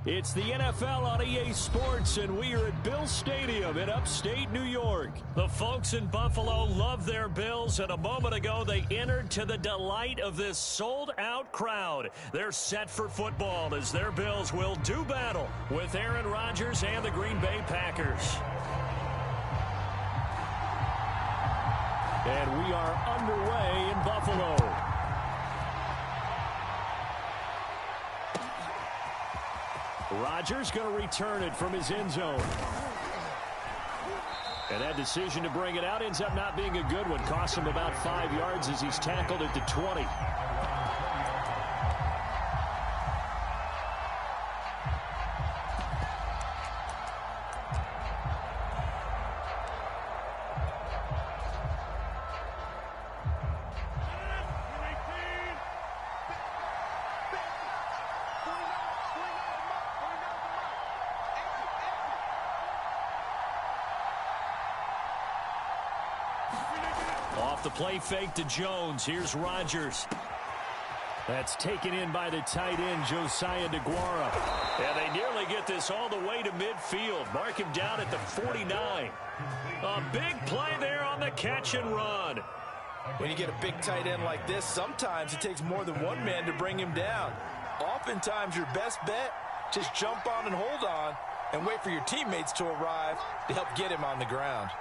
It's the NFL on EA Sports, and we are at Bill Stadium in upstate New York. The folks in Buffalo love their Bills, and a moment ago they entered to the delight of this sold-out crowd. They're set for football as their Bills will do battle with Aaron Rodgers and the Green Bay Packers. And we are underway in Buffalo. Rodgers going to return it from his end zone. And that decision to bring it out ends up not being a good one. Costs him about 5 yards as he's tackled at the 20. Off the play fake to Jones. Here's Rodgers. That's taken in by the tight end, Josiah DeGuara. And they nearly get this all the way to midfield. Mark him down at the 49. A big play there on the catch and run. When you get a big tight end like this, sometimes it takes more than one man to bring him down. Oftentimes your best bet, just jump on and hold on and wait for your teammates to arrive to help get him on the ground.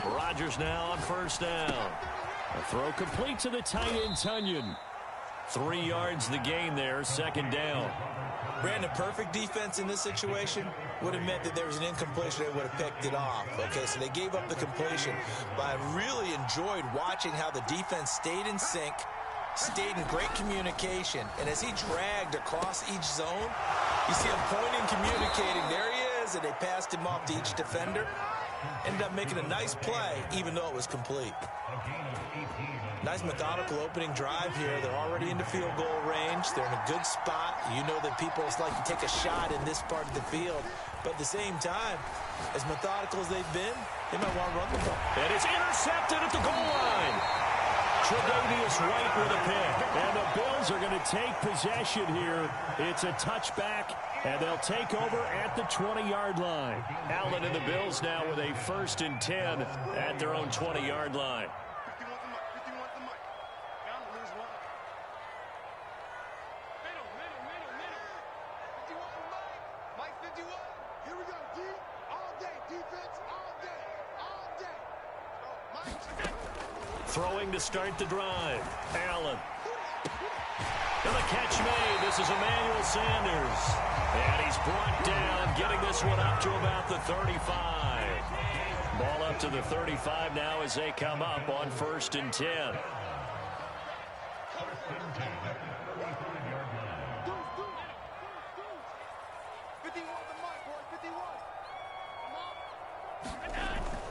Rodgers now on first down. A throw complete to the tight end, Tunyon. 3 yards the gain there, second down. Brandon, perfect defense in this situation would have meant that there was an incompletion. They would have picked it off. Okay, so they gave up the completion. But I really enjoyed watching how the defense stayed in sync, stayed in great communication. And as he dragged across each zone, you see him pointing, communicating. There he is, and they passed him off to each defender. Ended up making a nice play, even though it was complete. Nice methodical opening drive here. They're already into field goal range. They're in a good spot. You know that people like to take a shot in this part of the field. But at the same time, as methodical as they've been, they might want to run the ball. And it's intercepted at the goal line. Tre'Davious White with a pick. And the Bills are going to take possession here. It's a touchback, and they'll take over at the 20-yard line. Allen and the Bills now with a 1st and 10 at their own 20-yard line. Throwing to start the drive. Allen. And the catch made. This is Emmanuel Sanders. And he's brought down, getting this one up to about the 35. Ball up to the 35 now as they come up on 1st and 10.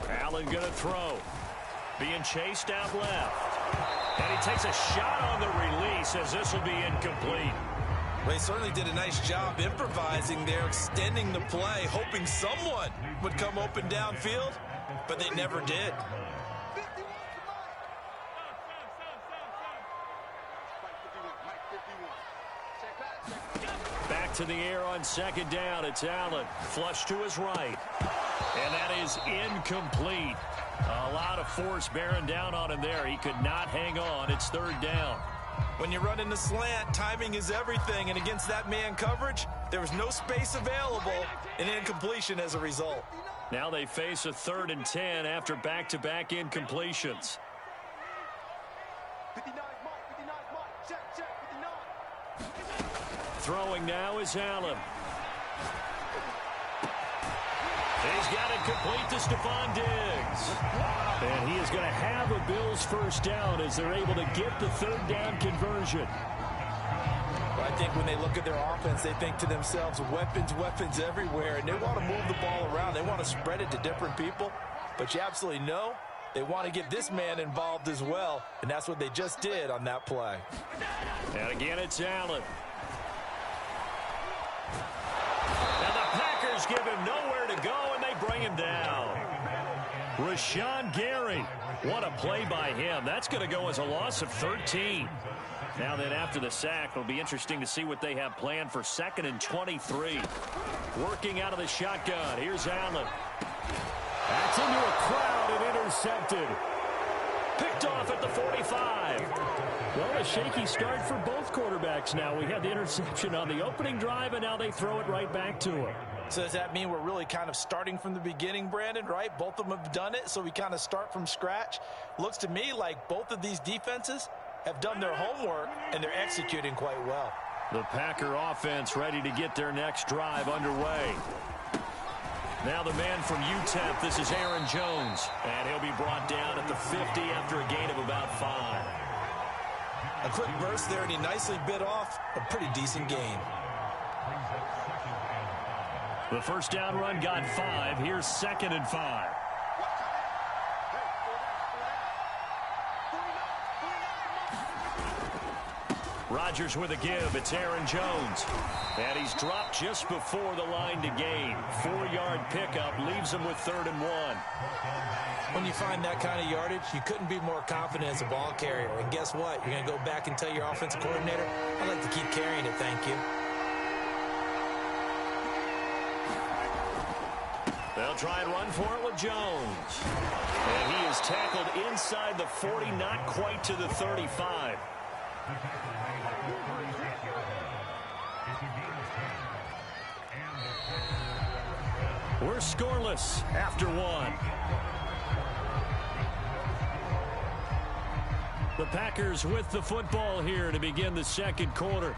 Allen going to throw. Being chased out left. And he takes a shot on the release as this will be incomplete. They certainly did a nice job improvising there, extending the play, hoping someone would come open downfield, but they never did. Back to the air on 2nd down. It's Allen. Flush to his right. And that is incomplete. A lot of force bearing down on him there. He could not hang on. It's 3rd down. When you run in the slant, timing is everything. And against that man coverage, there was no space available, and incompletion as a result. Now they face a 3rd and 10 after back-to-back incompletions. Throwing now is Allen. He's got it complete to Stephon Diggs. And he is going to have a Bills 1st down as they're able to get the 3rd down conversion. Well, I think when they look at their offense, they think to themselves, weapons everywhere, and they want to move the ball around. They want to spread it to different people. But you absolutely know they want to get this man involved as well, and that's what they just did on that play. And again, it's Allen. And the Packers give him nowhere to go, and they bring him down. Rashawn Gary. What a play by him. That's going to go as a loss of 13. Now then, after the sack, it'll be interesting to see what they have planned for 2nd and 23. Working out of the shotgun. Here's Allen. That's into a crowd and intercepted. Picked off at the 45. Well, a shaky start for both quarterbacks now. We had the interception on the opening drive, and now they throw it right back to him. So does that mean we're really kind of starting from the beginning, Brandon, right? Both of them have done it, so we kind of start from scratch. Looks to me like both of these defenses have done their homework, and they're executing quite well. The Packer offense ready to get their next drive underway. Now the man from UTEP, this is Aaron Jones. And he'll be brought down at the 50 after a gain of about 5. A quick burst there, and he nicely bit off a pretty decent gain. The first down run got 5. Here's 2nd and 5. Rodgers with a give. It's Aaron Jones. And he's dropped just before the line to gain. 4-yard pickup leaves him with 3rd and 1. When you find that kind of yardage, you couldn't be more confident as a ball carrier. And guess what? You're going to go back and tell your offensive coordinator, I'd like to keep carrying it, thank you. They'll try and run for it with Jones. And he is tackled inside the 40, not quite to the 35. We're scoreless after 1. The Packers with the football here to begin the 2nd quarter,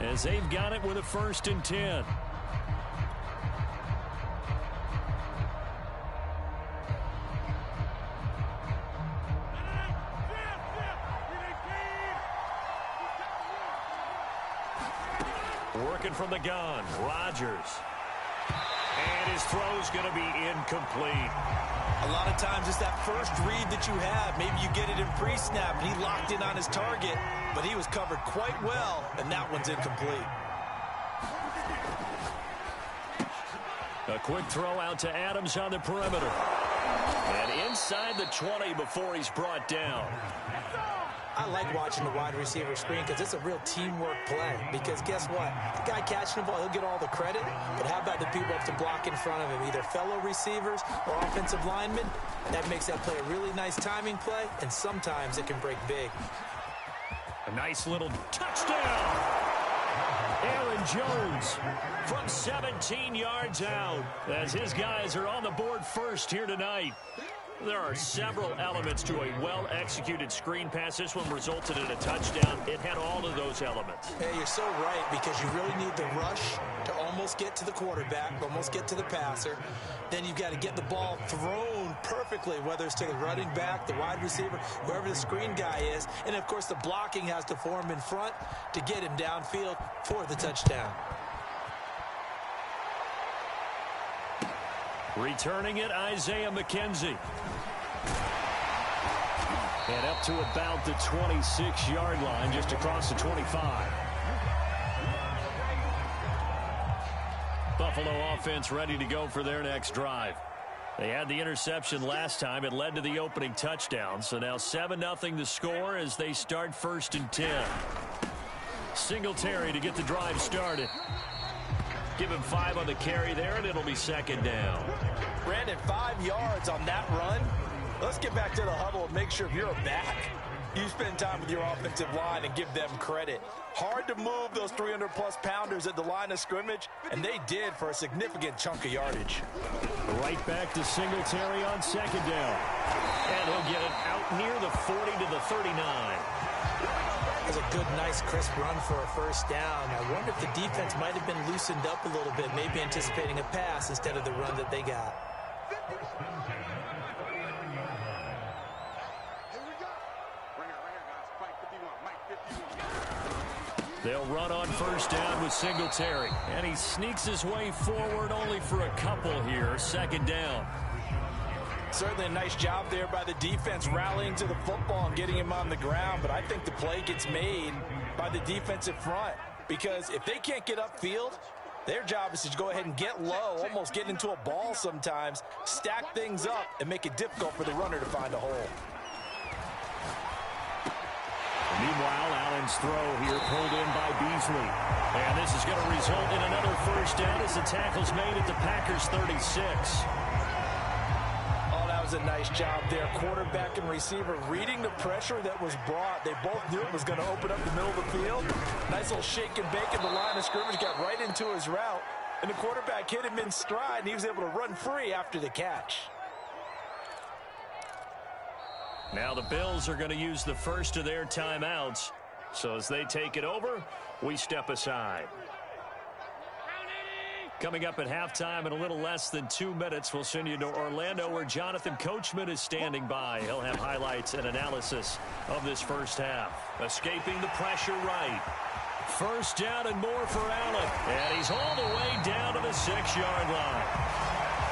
as they've got it with a 1st and 10. Working from the gun, Rodgers. And his throw's going to be incomplete. A lot of times it's that first read that you have. Maybe you get it in pre-snap, and he locked in on his target, but he was covered quite well, and that one's incomplete. A quick throw out to Adams on the perimeter. And inside the 20 before he's brought down. I like watching the wide receiver screen because it's a real teamwork play. Because guess what? The guy catching the ball, he'll get all the credit. But how about the people up to block in front of him? Either fellow receivers or offensive linemen. That makes that play a really nice timing play. And sometimes it can break big. A nice little touchdown. Aaron Jones from 17 yards out. As his guys are on the board first here tonight. There are several elements to a well-executed screen pass. This one resulted in a touchdown. It had all of those elements. Hey, you're so right, because you really need the rush to almost get to the quarterback, almost get to the passer. Then you've got to get the ball thrown perfectly, whether it's to the running back, the wide receiver, whoever the screen guy is. And, of course, the blocking has to form in front to get him downfield for the touchdown. Returning it, Isaiah McKenzie. And up to about the 26-yard line, just across the 25. Buffalo offense ready to go for their next drive. They had the interception last time. It led to the opening touchdown. So now 7-0 the score as they start 1st and 10. Singletary to get the drive started. Give him 5 on the carry there, and it'll be 2nd down. Brandon, 5 yards on that run. Let's get back to the huddle and make sure if you're a back, you spend time with your offensive line and give them credit. Hard to move those 300-plus pounders at the line of scrimmage, and they did for a significant chunk of yardage. Right back to Singletary on 2nd down. And he'll get it out near the 40 to the 39. That was a good, nice, crisp run for a 1st down. I wonder if the defense might have been loosened up a little bit, maybe anticipating a pass instead of the run that they got. They'll run on 1st down with Singletary. And he sneaks his way forward only for a couple here. 2nd down. Certainly a nice job there by the defense rallying to the football and getting him on the ground. But I think the play gets made by the defensive front. Because if they can't get upfield, their job is to go ahead and get low, almost get into a ball sometimes, stack things up, and make it difficult for the runner to find a hole. Meanwhile, Allen His throw here pulled in by Beasley. And this is going to result in another first down as the tackle's made at the Packers 36. Oh, that was a nice job there. Quarterback and receiver reading the pressure that was brought. They both knew it was going to open up the middle of the field. Nice little shake and bake at the line of scrimmage. Got right into his route. And the quarterback hit him in stride, and he was able to run free after the catch. Now the Bills are going to use the first of their timeouts. So as they take it over, we step aside. Coming up at halftime in a little less than 2 minutes, we'll send you to Orlando where Jonathan Coachman is standing by. He'll have highlights and analysis of this first half. Escaping the pressure right. First down and more for Allen. And he's all the way down to the 6-yard line.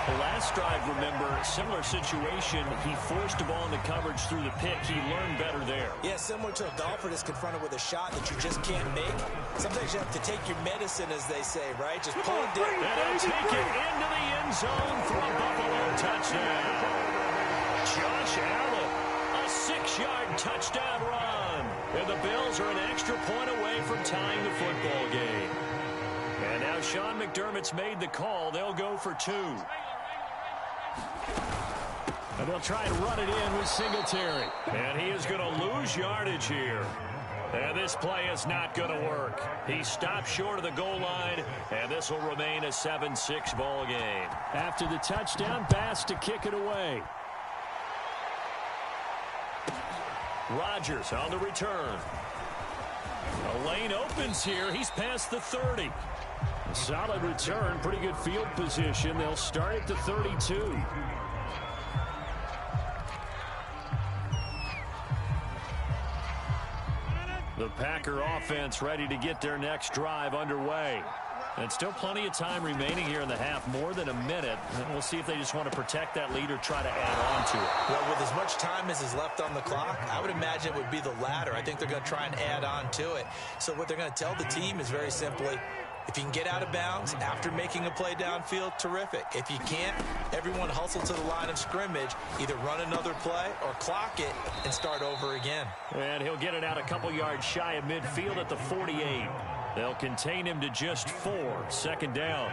The last drive, remember, similar situation. He forced the ball into coverage through the pick. He learned better there. Yeah, similar to a golfer that's confronted with a shot that you just can't make. Sometimes you have to take your medicine, as they say, right? Just pull it down. And they'll take it into the end zone for a Buffalo touchdown. Josh Allen, a 6-yard touchdown run. And the Bills are an extra point away from tying the football game. And now Sean McDermott's made the call. They'll go for 2. And they'll try to run it in with Singletary. And he is going to lose yardage here. And this play is not going to work. He stopped short of the goal line, and this will remain a 7-6 ball game. After the touchdown, Bass to kick it away. Rodgers on the return. A lane opens here. He's past the 30. A solid return, pretty good field position. They'll start at the 32. The Packer offense ready to get their next drive underway. And still plenty of time remaining here in the half, more than a minute. And we'll see if they just want to protect that lead or try to add on to it. Well, with as much time as is left on the clock, I would imagine it would be the latter. I think they're going to try and add on to it. So what they're going to tell the team is very simply, if you can get out of bounds after making a play downfield, terrific. If you can't, everyone hustle to the line of scrimmage, either run another play or clock it and start over again. And he'll get it out a couple yards shy of midfield at the 48. They'll contain him to just 4. Second down.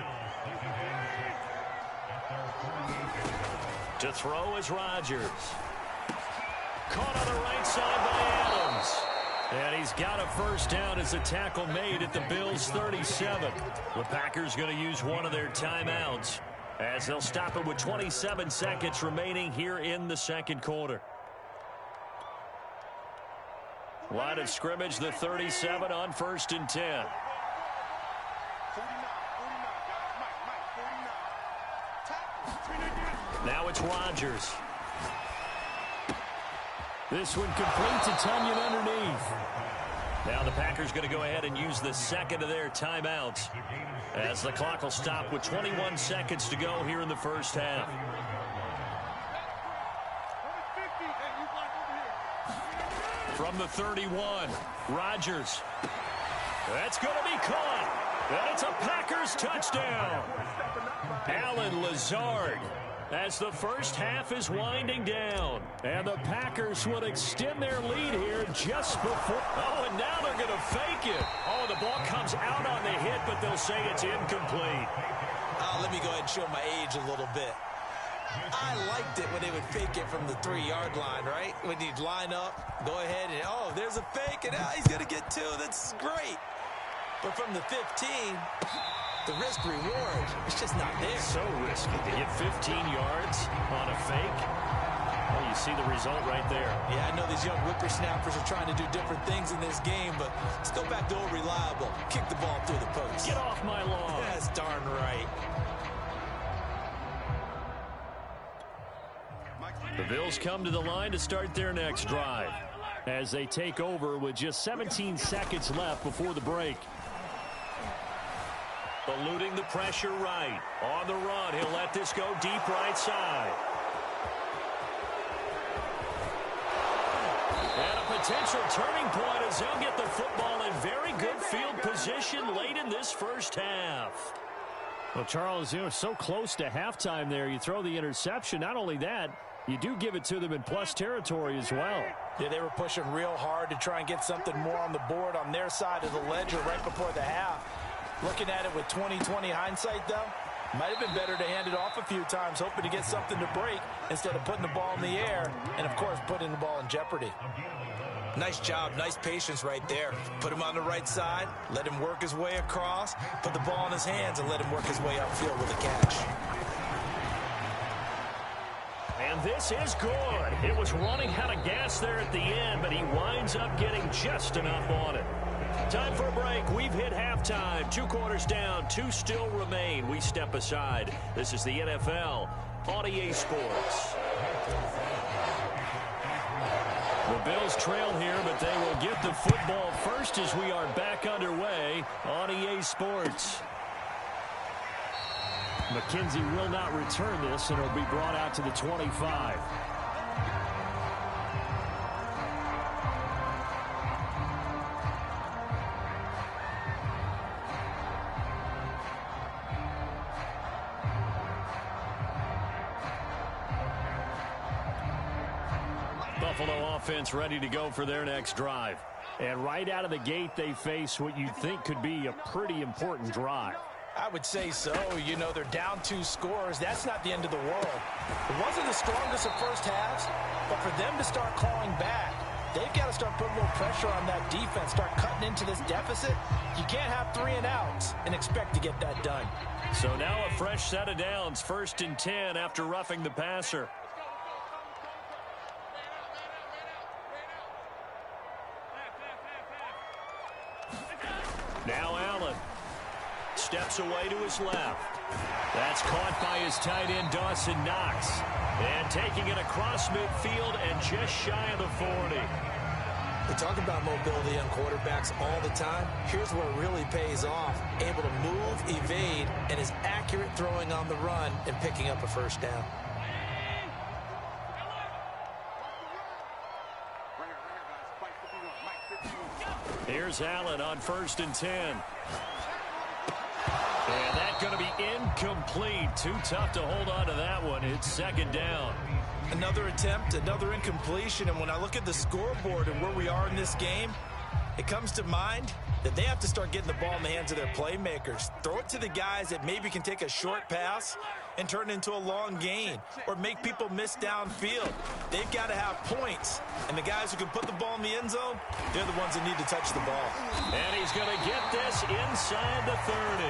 To throw is Rodgers. Caught on the right side by Adams. And he's got a first down as a tackle made at the Bills' 37. The Packers going to use one of their timeouts as they'll stop it with 27 seconds remaining here in the second quarter. Line of scrimmage, the 37 on 1st and 10. Now it's Rodgers. This one complete to Tunyon underneath. Now the Packers going to go ahead and use the second of their timeouts as the clock will stop with 21 seconds to go here in the first half. From the 31, Rodgers. That's going to be caught. And it's a Packers touchdown. Allen Lazard as the first half is winding down. And the Packers would extend their lead here just before. Oh, and now they're going to fake it. Oh, the ball comes out on the hit, but they'll say it's incomplete. Let me go ahead and show my age a little bit. I liked it when they would fake it from the 3-yard line, right? When you'd line up, go ahead and, oh, there's a fake, and he's going to get 2. That's great. But from the 15, the risk-reward, it's just not there. So risky to get 15 yards on a fake. Well, you see the result right there. Yeah, I know these young whippersnappers are trying to do different things in this game, but let's go back to old reliable. Kick the ball through the post. Get off my lawn. That's darn right. The Bills come to the line to start their next drive as they take over with just 17 seconds left before the break. Eluding the pressure right. On the run, he'll let this go deep right side. And a potential turning point as they'll get the football in very good field position late in this first half. Well, Charles, so close to halftime there. You throw the interception. Not only that, You do give it to them in plus territory as well. Yeah, they were pushing real hard to try and get something more on the board on their side of the ledger right before the half. Looking at it with 20/20 hindsight, though, might have been better to hand it off a few times, hoping to get something to break instead of putting the ball in the air and, of course, putting the ball in jeopardy. Nice job, nice patience right there. Put him on the right side, let him work his way across, put the ball in his hands, and let him work his way upfield with a catch. And this is good. It was running out of gas there at the end, but he winds up getting just enough on it. Time for a break. We've hit halftime. 2 quarters down, 2 still remain. We step aside. This is the NFL on EA Sports. The Bills trail here, but they will get the football first as we are back underway on EA Sports. McKenzie will not return this, and it'll be brought out to the 25. Buffalo offense ready to go for their next drive. And right out of the gate, they face what you'd think could be a pretty important drive. I would say so. You know, they're down 2 scores. That's not the end of the world. It wasn't the strongest of first halves, but for them to start clawing back, they've got to start putting a little pressure on that defense, start cutting into this deficit. You can't have 3 and outs and expect to get that done. So now a fresh set of downs, 1st and 10 after roughing the passer. Now Allen steps away to his left. That's caught by his tight end, Dawson Knox. And taking it across midfield and just shy of the 40. We talk about mobility on quarterbacks all the time. Here's where it really pays off. Able to move, evade, and is accurate throwing on the run and picking up a first down. Here's Allen on 1st and 10. And that's going to be incomplete. Too tough to hold on to that one. It's 2nd down. Another attempt, another incompletion. And when I look at the scoreboard and where we are in this game, it comes to mind that they have to start getting the ball in the hands of their playmakers. Throw it to the guys that maybe can take a short pass and turn it into a long gain or make people miss downfield. They've got to have points. And the guys who can put the ball in the end zone, they're the ones that need to touch the ball. And he's going to get this inside the 30.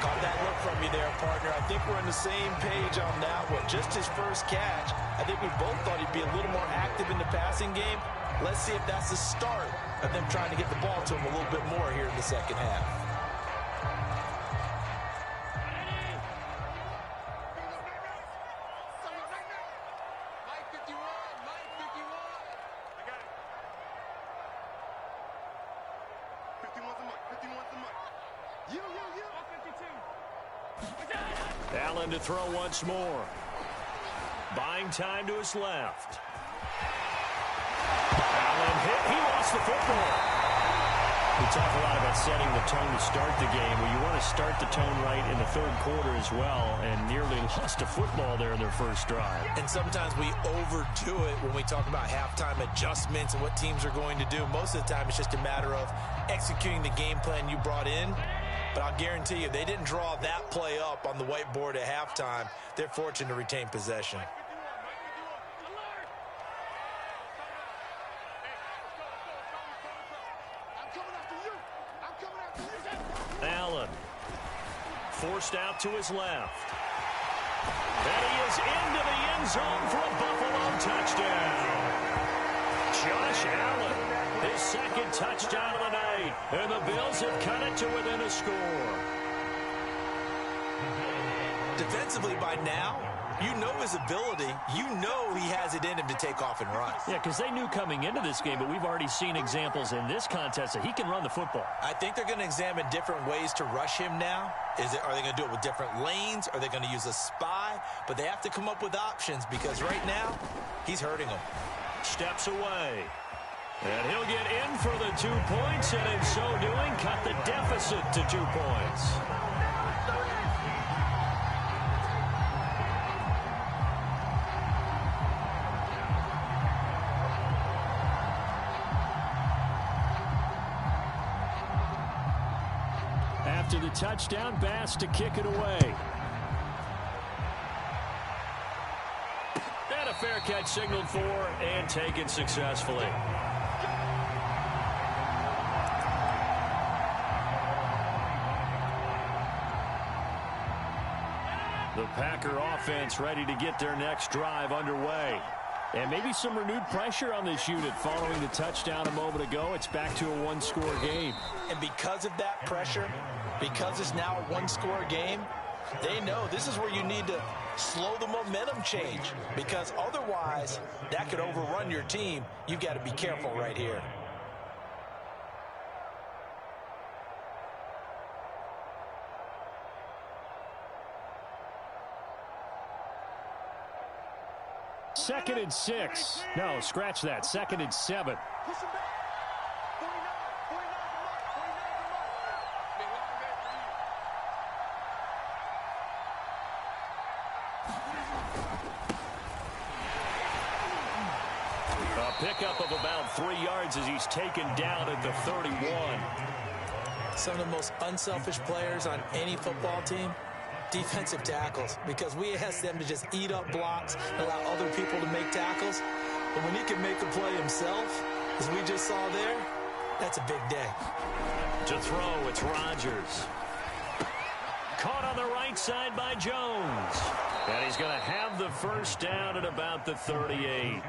Caught that look from you there, partner. I think we're on the same page on that one. Just his first catch. I think we both thought he'd be a little more active in the passing game. Let's see if that's the start of them trying to get the ball to him a little bit more here in the second half. Allen to throw once more. Buying time to his left. Allen hit. He lost the football. We talk a lot about setting the tone to start the game. Well, you want to start the tone right in the 3rd quarter as well, and nearly lost a football there in their first drive. And sometimes we overdo it when we talk about halftime adjustments and what teams are going to do. Most of the time, it's just a matter of executing the game plan you brought in. But I'll guarantee you, they didn't draw that play up on the whiteboard at halftime. They're fortunate to retain possession. Allen forced out to his left. And he is into the end zone for a Buffalo touchdown. Josh Allen, his 2nd touchdown of the night. And the Bills have cut it to within a score. Defensively by now, you know his ability. You know he has it in him to take off and run. Yeah, because they knew coming into this game, but we've already seen examples in this contest that he can run the football. I think they're going to examine different ways to rush him now. Are they going to do it with different lanes? Are they going to use a spy? But they have to come up with options because right now, he's hurting them. Steps away. And he'll get in for the 2 points, and in so doing, cut the deficit to 2 points. to the touchdown pass to kick it away. And a fair catch signaled for and taken successfully. The Packer offense ready to get their next drive underway. And maybe some renewed pressure on this unit following the touchdown a moment ago. It's back to a one-score game. And because of that pressure, because it's now a one-score game, they know this is where you need to slow the momentum change, because otherwise that could overrun your team. You've got to be careful right here. Second and 6. No, scratch that. Second and 7. A pickup of about 3 yards as he's taken down at the 31. Some of the most unselfish players on any football team, defensive tackles, because we ask them to just eat up blocks, allow other people to make tackles. But when he can make the play himself, as we just saw there, that's a big day. To throw, it's Rodgers. Caught on the right side by Jones. And he's going to have the first down at about the 38.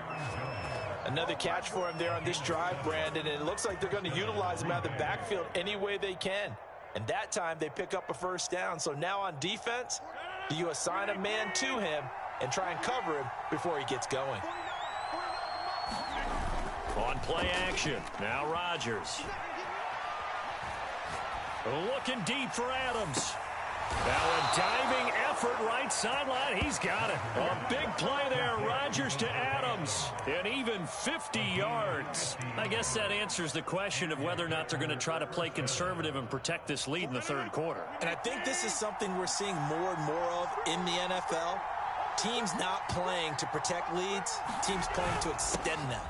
Another catch for him there on this drive, Brandon, and it looks like they're going to utilize him out of the backfield any way they can. And that time they pick up a first down. So now on defense, do you assign a man to him and try and cover him before he gets going? On play action, now Rodgers. Looking deep for Adams. Now a diving effort right sideline. He's got it. A big play there. Rodgers to Adams. And even 50 yards. I guess that answers the question of whether or not they're going to try to play conservative and protect this lead in the third quarter. And I think this is something we're seeing more and more of in the NFL. Teams not playing to protect leads. Teams playing to extend them.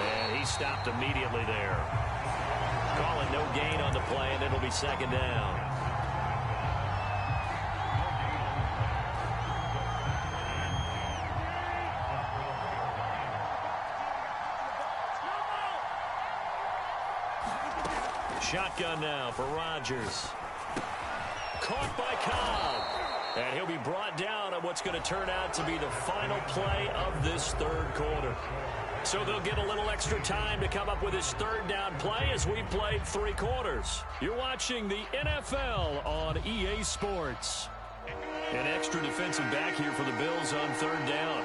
And he stopped immediately there. Calling no gain on the play, and it'll be second down. Shotgun now for Rodgers. Caught by Cobb. And he'll be brought down on what's going to turn out to be the final play of this third quarter. So they'll get a little extra time to come up with his third down play as we played 3 quarters. You're watching the NFL on EA Sports. An extra defensive back here for the Bills on third down.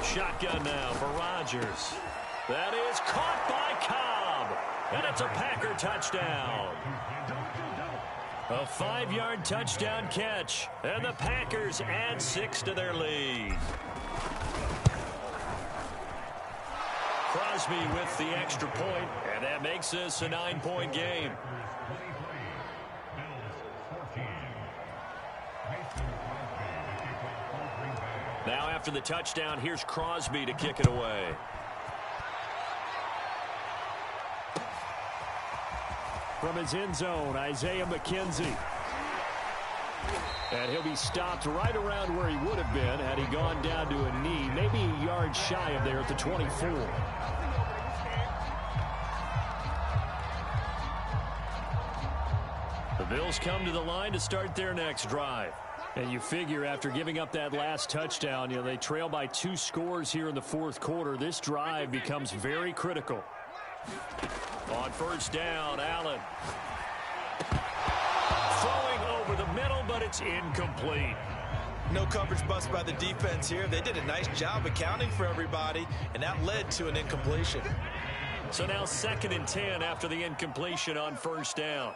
Shotgun now for Rodgers. That is caught by Cobb. And it's a Packer touchdown. A 5-yard touchdown catch. And the Packers add 6 to their lead. Crosby with the extra point, and that makes this a 9-point game. Now after the touchdown, here's Crosby to kick it away. From his end zone, Isaiah McKenzie. And he'll be stopped right around where he would have been had he gone down to a knee, maybe a yard shy of there at the 24. The Bills come to the line to start their next drive. And you figure after giving up that last touchdown, they trail by 2 scores here in the fourth quarter. This drive becomes very critical. On first down, Allen. Throwing over the middle, but it's incomplete. No coverage bust by the defense here. They did a nice job accounting for everybody, and that led to an incompletion. So now 2nd and 10 after the incompletion on first down.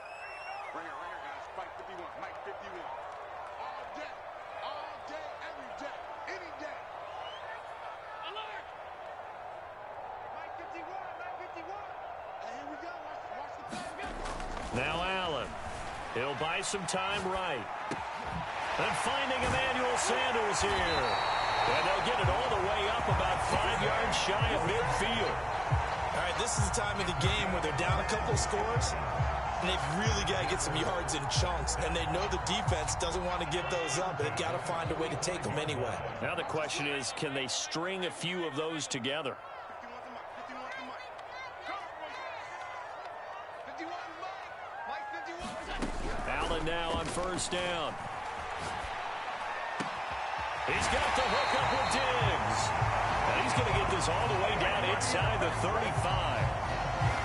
Now Allen. He'll buy some time right. And finding Emmanuel Sanders here. And they'll get it all the way up about 5 yards shy of midfield. All right, Yeah, this is the time of the game where they're down a couple of scores, and they've really got to get some yards in chunks, and they know the defense doesn't want to give those up, but they've got to find a way to take them anyway. Now the question is, can they string a few of those together? Allen now on first down. He's got the hook up with Diggs. And he's going to get this all the way down inside the 35.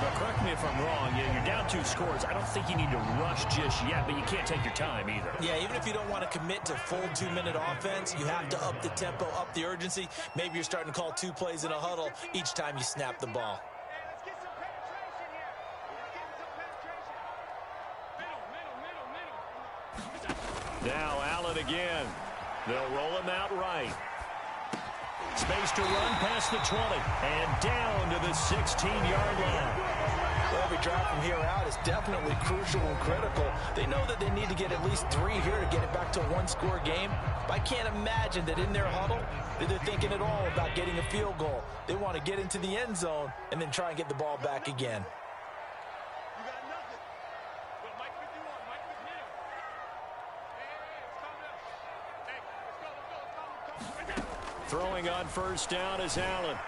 Now, correct me if I'm wrong. You're down 2 scores. I don't think you need to rush just yet, but you can't take your time either. Yeah, even if you don't want to commit to full 2-minute offense, you have to up the tempo, up the urgency. Maybe you're starting to call 2 plays in a huddle each time you snap the ball. Now Allen again. They'll roll him out right. Space to run past the 20 and down to the 16-yard line. Well, every drive from here out is definitely crucial and critical. They know that they need to get at least 3 here to get it back to a 1-score game. But I can't imagine that in their huddle that they're thinking at all about getting a field goal. They want to get into the end zone and then try and get the ball back again. Throwing on first down is Allen.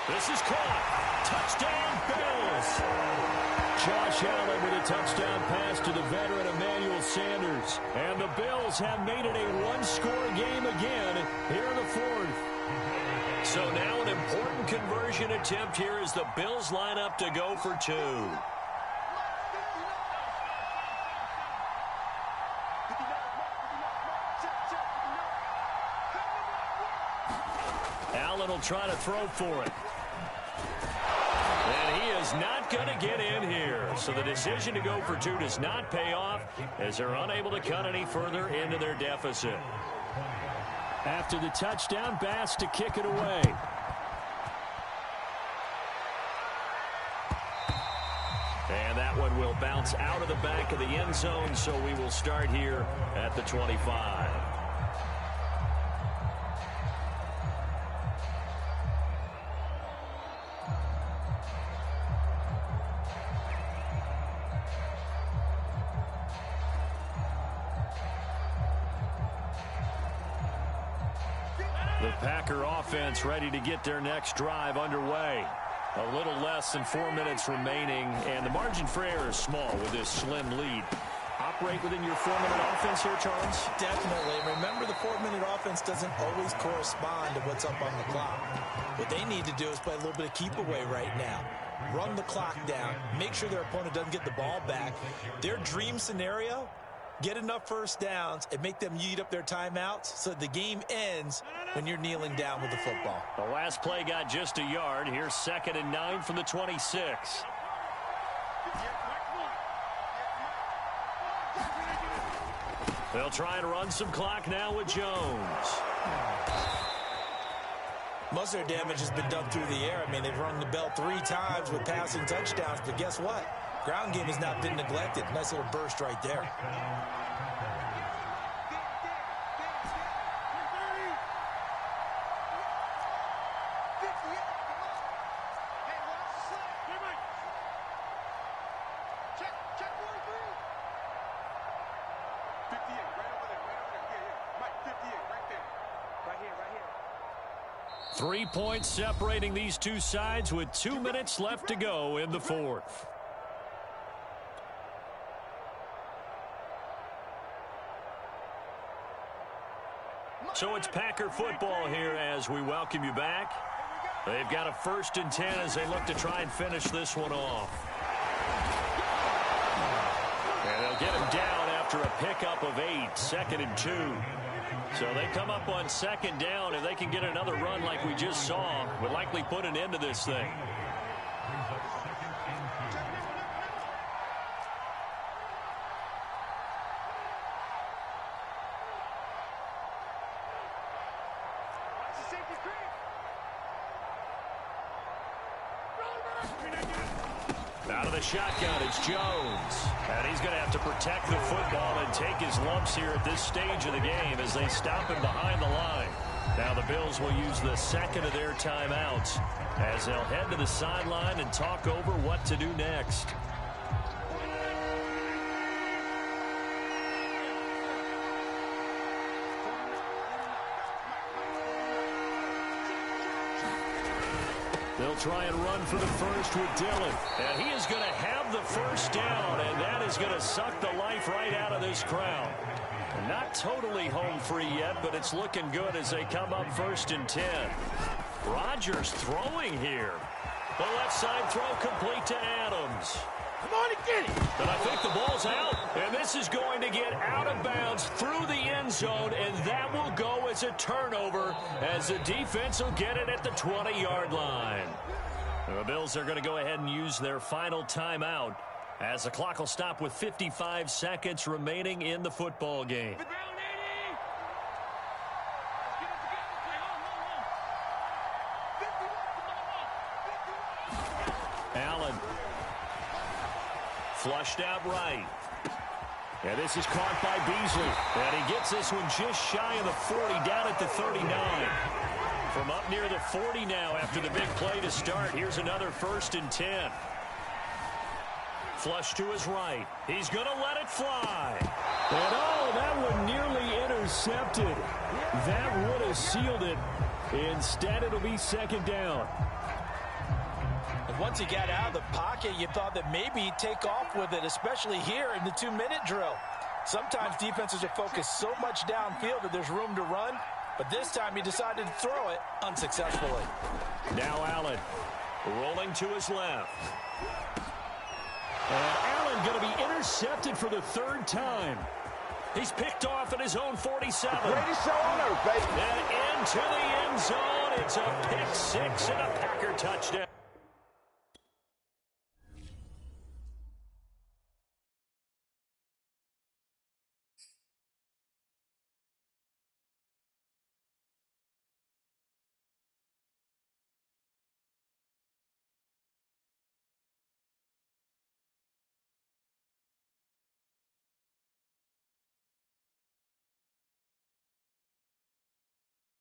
This is caught. Touchdown, Bills. Josh Allen with a touchdown pass to the veteran Emmanuel Sanders. And the Bills have made it a 1-score game again here in the 4th. So now an important conversion attempt here as the Bills line up to go for 2. Allen will try to throw for it. And he is not going to get in here. So the decision to go for 2 does not pay off as they're unable to cut any further into their deficit. After the touchdown, Bass to kick it away. And that one will bounce out of the back of the end zone, so we will start here at the 25. The Packer offense ready to get their next drive underway. A little less than 4 minutes remaining, and the margin for error is small with this slim lead. Operate within your 4-minute offense here, Charles? Definitely. Remember, the 4-minute offense doesn't always correspond to what's up on the clock. What they need to do is play a little bit of keep away right now. Run the clock down. Make sure their opponent doesn't get the ball back. Their dream scenario, get enough first downs and make them eat up their timeouts so the game ends when you're kneeling down with the football. The last play got just a yard. Here's 2nd and 9 from the 26. They'll try and run some clock now with Jones. Most of their damage has been done through the air. I mean, they've rung the bell 3 times with passing touchdowns, but guess what? Ground game has not been neglected. Nice little burst right there. Points separating these two sides with 2 minutes left to go in the 4th. So it's Packer football here as we welcome you back. They've got a 1st and 10 as they look to try and finish this one off. And they'll get him down after a pickup of 8, 2nd and 2. So they come up on 2nd down. If they can get another run like we just saw, would likely put an end to this thing. Out of the shotgun, it's Jones. And he's going to have to protect the football and take his lumps here at this stage of the game as they stop him behind the line. Now the Bills will use the second of their timeouts as they'll head to the sideline and talk over what to do next. They'll try and run for the first with Dillon. And he is going to have the first down, and that is going to suck the life right out of this crowd. Not totally home free yet, but it's looking good as they come up 1st and 10. Rodgers throwing here. The left side throw complete to Adams. Come on and get it. But I think the ball's out, and this is going to get out of bounds through the end zone, and that will go as a turnover as the defense will get it at the 20-yard line. The Bills are going to go ahead and use their final timeout as the clock will stop with 55 seconds remaining in the football game. Allen. Flushed out right. And this is caught by Beasley. And he gets this one just shy of the 40, down at the 39. From up near the 40 now after the big play to start. Here's another 1st and 10. Flush to his right. He's going to let it fly. And oh, that one nearly intercepted. That would have sealed it. Instead, it'll be 2nd down. And once he got out of the pocket, you thought that maybe he'd take off with it, especially here in the 2-minute drill. Sometimes defenses are focused so much downfield that there's room to run, but this time he decided to throw it unsuccessfully. Now Allen rolling to his left. And Allen going to be intercepted for the 3rd time. He's picked off at his own 47. Greatest show on earth, baby. And into the end zone. It's a pick 6 and a Packer touchdown.